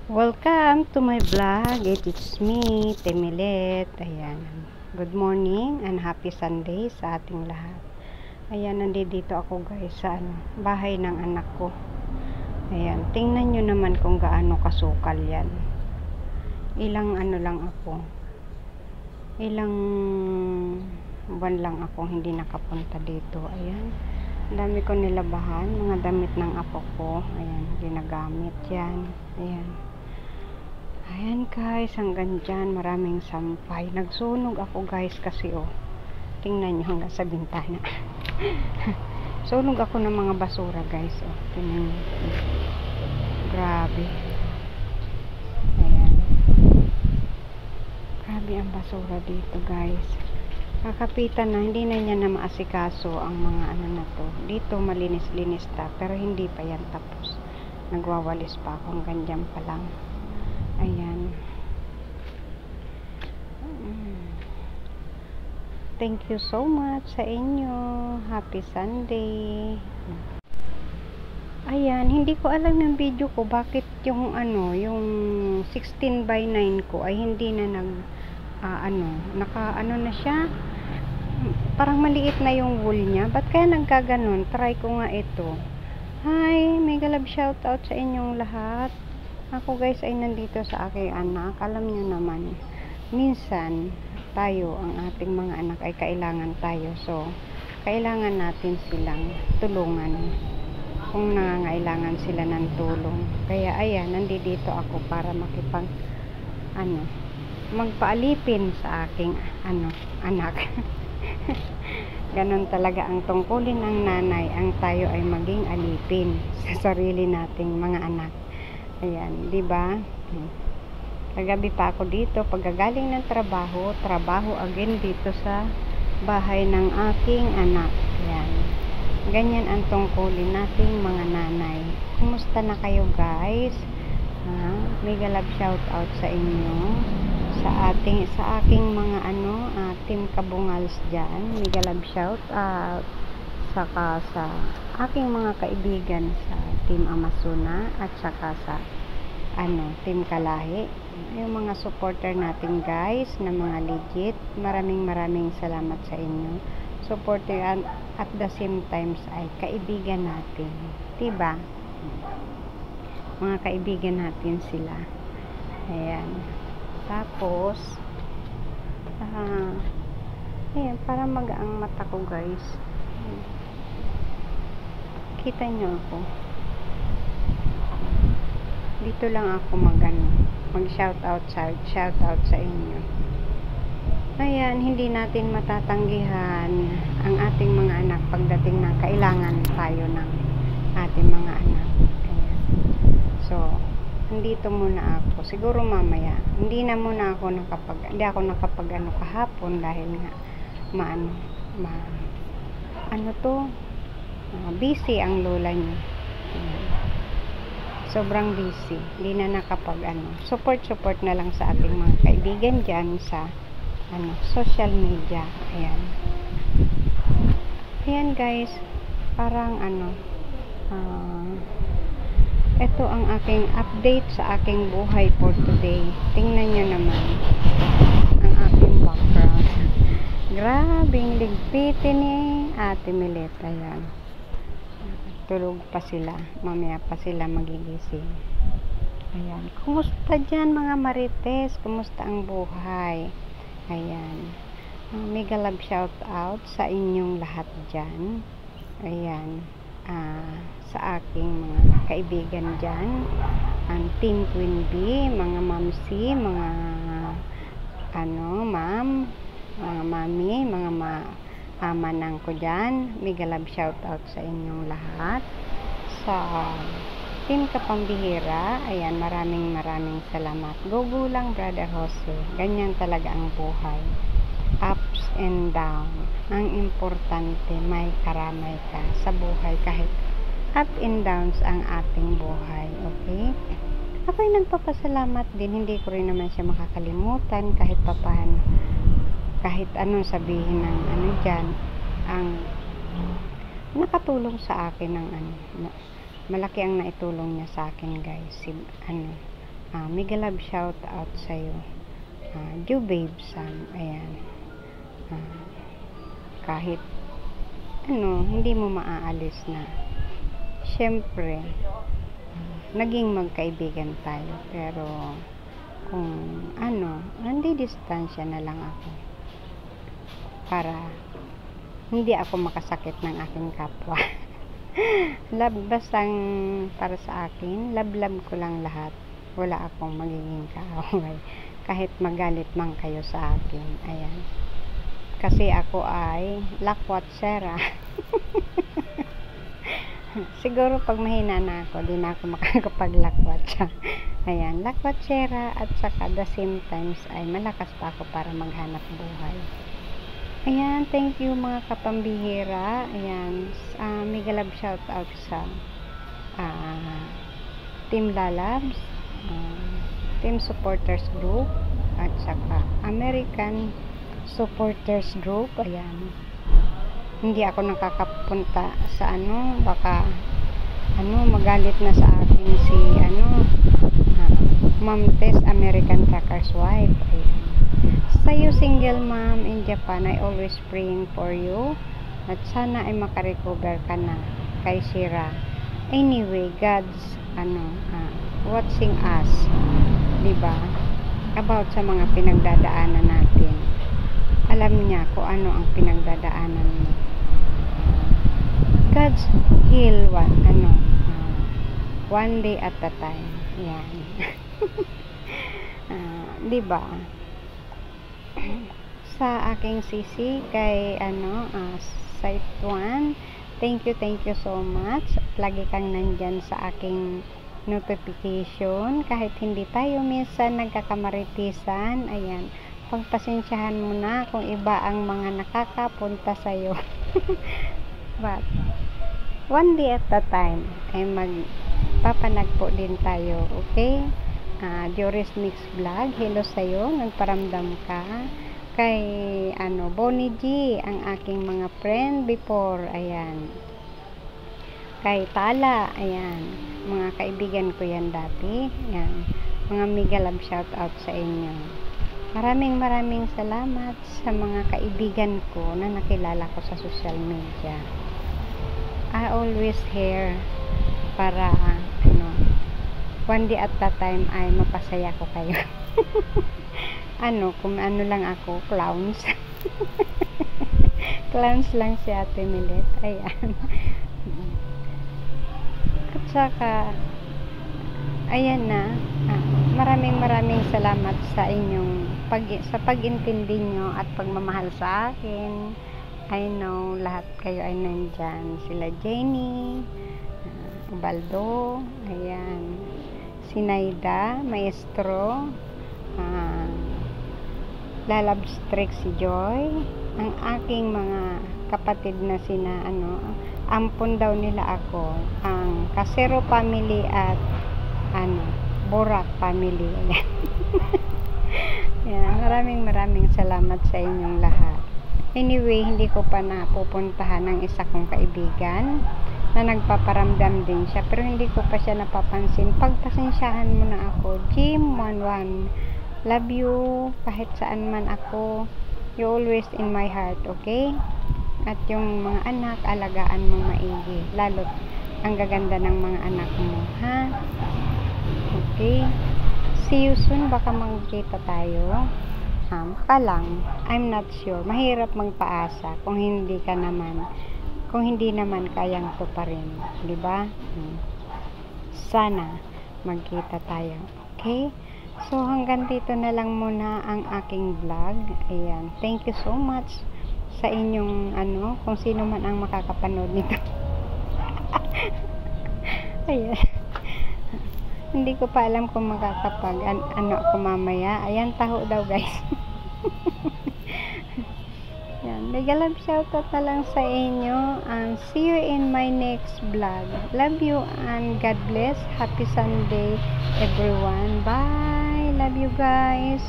Welcome to my vlog. It's me, Temilet. Ayan. Good morning and happy Sunday sa ating lahat. Ayan, nandito ako guys sa bahay ng anak ko. Ayan, tingnan nyo naman kung gaano kasukal yan. Ilang lang ako. Ilang buwan lang ako hindi nakapunta dito. Ayan. Dami ko nilabahan, mga damit ng apo ko. Ayan, ginagamit yan. Ayan. Ayan guys, hanggang dyan maraming sampay. Nagsunog ako guys kasi tingnan nyo hanggang sa bintana. Sunog ako ng mga basura guys. Tingnan nyo. Grabe. Ayan. Grabe ang basura dito guys. Kakapitan na, hindi na niya na maasikaso ang mga na to. Dito malinis-linis ta, pero hindi pa yan tapos. Nagwawalis pa ako hanggang dyan pa lang. Ayan. Thank you so much sa inyo. Happy Sunday. Ayan, hindi ko alam yung video ko bakit yung yung 16 by 9 ko ay hindi na naka na siya. Parang maliit na yung wool niya. Ba't kaya nagkaganon? Try ko nga ito. Hi, mega love shout out sa inyong lahat. Ako guys ay nandito sa aking anak. Alam niyo naman, minsan tayo, ang ating mga anak ay kailangan tayo. So, kailangan natin silang tulungan kung nangangailangan sila ng tulong. Kaya ayan, nandito ako para magpaalipin sa aking anak. Ganon talaga ang tungkulin ng nanay, ang tayo ay maging alipin sa sarili nating mga anak. Ayan, di ba? Kagabi pa ako dito, pagkagaling ng trabaho again dito sa bahay ng aking anak. Ayan. Ganyan ang tungkulin nating mga nanay. Kumusta na kayo guys? Mega love shout out sa inyo. Sa aking mga team kabungals diyan. Mega love shout out saka sa aking mga kaibigan sa Team Amazona at saka sa Team Kalahi, yung mga supporter natin guys na mga legit, maraming salamat sa inyo. Supporter at the same times ay kaibigan natin, diba? Mga kaibigan natin sila. Ayan. Tapos ayan, para magaang mata ko guys. Kita nyo ako. Dito lang ako mag shout out sa inyo. Ayan, hindi natin matatanggihan ang ating mga anak pagdating ng kailangan tayo ng ating mga anak. Ayan. So, nandito muna ako. Siguro mamaya, hindi ako nakapag kahapon dahil nga busy ang lola niya. Sobrang busy. Hindi na nakapag support na lang sa ating mga kaibigan dyan sa social media. Ayan. Ayan guys, parang ito ang aking update sa aking buhay for today. Tingnan nyo naman ang aking background. Grabing ligpitin ni Ate Mileta. Ayan. Tulog pa sila. Mamaya pa sila magigising. Ayan. Kumusta dyan mga marites? Kumusta ang buhay? Ayan. Mega love shout out sa inyong lahat dyan. Ayan. Sa aking mga kaibigan dyan. Ang Team Queen Bee, mga mamsi, mga ma'am, mga mami, mga manang ko dyan. Mega love shout out sa inyong lahat. Sa Team Kapambihira, ayan, maraming salamat. Go lang Brother Jose. Ganyan talaga ang buhay. Ups and down. Ang importante, may karamay ka sa buhay kahit up and downs ang ating buhay. Okay? Ako'y nagpapasalamat din. Hindi ko rin naman siya makakalimutan kahit papaano. Kahit anong sabihin ng dyan, ang nakatulong sa akin ng malaki ang naitulong niya sa akin guys. mega love shout out sa'yo. Ju Babe Sam, ayan. Kahit hindi mo maaalis na. Siyempre, naging magkaibigan tayo. Pero, kung hindi distansya na lang ako. Para, hindi ako makasakit ng aking kapwa. Bastang para sa akin, love ko lang lahat. Wala akong magiging kaaway. Kahit magalit man kayo sa akin. Ayan. Kasi ako ay lakwatsera. Siguro pag mahina na ako, di na ako makakapaglakwatsa. Ayan, lakwatsera at saka the same times ay malakas pa ako para maghanap buhay. Ayan, thank you mga kapambihira. Ayan, mega love shout out sa Team Lalabs, Team Supporters Group, at saka American Supporters Group. Ayan, hindi ako nakakapunta sa baka magalit na sa akin si Ma'am Tess, American Trucker's Wife. Ayan. Sa'yo single mom in Japan, I always praying for you at sana ay makarecover ka na kay Shira. Anyway, God's watching us, diba, about sa mga pinagdadaanan natin. Alam niya kung ano ang pinagdadaanan mo. God's heal one day at a time. Yan. Diba? Sa aking sisi kay Site 1, thank you so much. Lagi kang nandyan sa aking notification kahit hindi tayo minsan nagkakamaritisan. Ayan, pagpasensyahan mo na kung iba ang mga nakakapunta sa'yo. But one day at a time ay magpapanagpo din tayo. Okay? Joris Mix Vlog, hello sa'yo, nagparamdam ka kay Bonnie G, ang aking mga friend before. Ayan, kay Tala, ayan, mga kaibigan ko yan dati. Ayan, mga mega love shout out sa inyo. Maraming salamat sa mga kaibigan ko na nakilala ko sa social media. I always here para one day at a time ay mapasaya ko kayo. Kung lang ako, clowns. Clowns lang si Ate Milet. Ayan. At saka, ayan na. Maraming salamat sa inyong sa pag-intindi nyo at pagmamahal sa akin. I know lahat kayo ay nandyan. Sila Jenny, Ubaldo, ayan, Sinaida, Maestro, Lalabstrix si Joy, ang aking mga kapatid na sina ampon daw nila ako, ang Casero family at Borak family. Ayan, maraming salamat sa inyong lahat. Anyway, hindi ko pa napupuntahan ng isa kong kaibigan na nagpaparamdam din siya, pero hindi ko pa siya napapansin. Pagpasensyahan mo na ako. Jim 11, love you kahit saan man ako. You always in my heart, okay? At yung mga anak, alagaan mong maigi, lalo't ang gaganda ng mga anak mo, ha? Okay, see you soon. Baka magkita tayo. Baka lang, I'm not sure. Mahirap magpaasa kung hindi naman kayang tuparin, di ba? Sana magkita tayo. Okay? So hanggang dito na lang muna ang aking vlog. Ayan. Thank you so much sa inyong kung sino man ang makakapanood nito. Ayan. Hindi ko pa alam kung makakapag ako mamaya. Ayan, taho daw guys. Yan, mega love shoutout na lang sa inyo, and see you in my next vlog. Love you and God bless. Happy Sunday everyone. Bye. Love you guys.